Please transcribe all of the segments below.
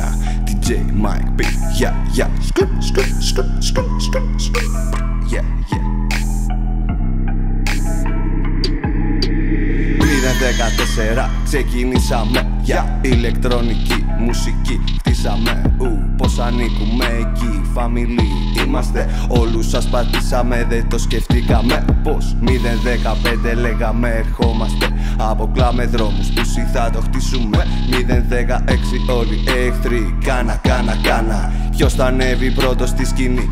Yeah, DJ Mike P. Yeah, yeah. Yeah, yeah. 14 ξεκινήσαμε για ηλεκτρονική μουσική. Χτίσαμε πως ανήκουμε εκεί. Family είμαστε, όλους σας πατήσαμε. Δεν το σκεφτήκαμε πως 0-15 λέγαμε ερχόμαστε. Αποκλάμε δρόμους τους ή θα το χτίσουμε. 0-16 όλοι εχθροί. Κάνα ποιος θα ανέβει πρώτος στη σκηνή.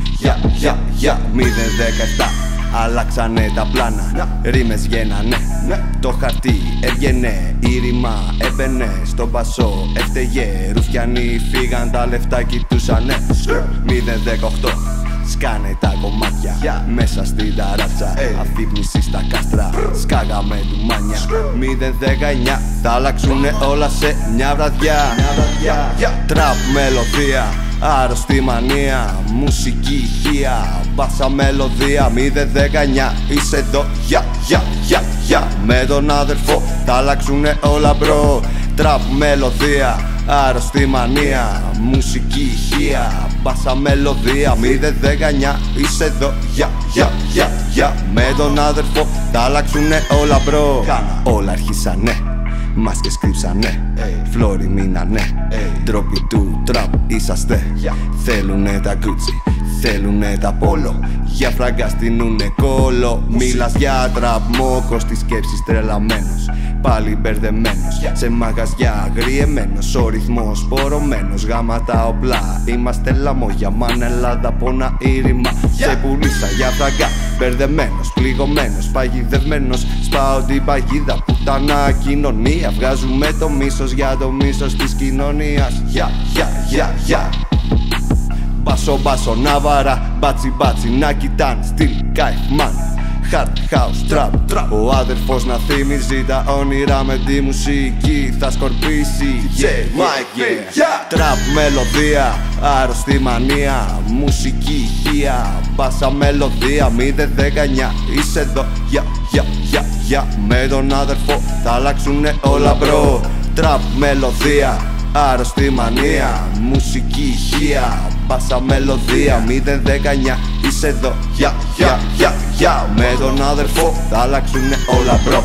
Για 0-17 αλλάξανε τα πλάνα, ρήμες βγαίνανε, το χαρτί έβγαινε, η ρήμα έμπαινε στον πασό, έφταιγε, ρουφιανοί φύγαν, τα λεφτά κοιτούσανε. 0-18 σκάνε τα κομμάτια μέσα στην ταράτσα, αφύπνιση στα κάστρα, σκάγαμε ντουμάνια. 0-19 θα αλλάξουνε όλα σε μια βραδιά. Τραπ μελωδία, άρρωστη μανία, μουσική ηχεία, μπάσα μελωδία. 0-19 είσαι εδώ, με τον αδερφό θα αλλάξουνε όλα μπρο. Τραπ μελωδία, άρρωστη μανία, μουσική ηχεία, μπάσα μελωδία. 0-19 είσαι εδώ, με τον αδερφό θα αλλάξουνε όλα μπρο. Όλα αρχίσανε, μάσκες κρύψανε, φλόροι μείνανε, ντρόποι του τραπ είσαστε. Θέλουνε τα Gucci, θέλουνε τα Polo, για φράγκα στείνουνε κόλο. Μίλας για τραπ, μόκος της σκέψης τρελαμένος, πάλι μπερδεμένος, σε μαγαζιά αγριεμένος, ο ρυθμός πορωμένος, γάμα τα οπλά. Είμαστε λαμόγια, μάνα Ελλάδα, πόνα η ρήμα. Σε πουλήσα για φράγκα, μπερδεμένος, πληγωμένος, παγιδευμένος, σπάω την παγίδα, πουτανά κοινωνία. Βγάζουμε το μίσος για το μίσος της κοινωνίας. Μπάσο, ναβάρα, μπάτσι, να κοιτάν, στυλ, καϊφμάν, hard house, trap. Ο αδερφός να θυμίζει τα όνειρα με τη μουσική, θα σκορπίσει. Τραπ μελωδία, άρρωστη μανία, μουσική ηχεία, μπάσα μελωδία. 0-19 είσαι εδώ, με τον αδερφό θα αλλάξουνε όλα μπρο. Τραπ μελωδία, άρρωστη μανία, μουσική ηχεία, μπάσα μελωδία. 0-19 είσαι εδώ, με τον αδερφό θα αλλάξουνε όλα μπρο.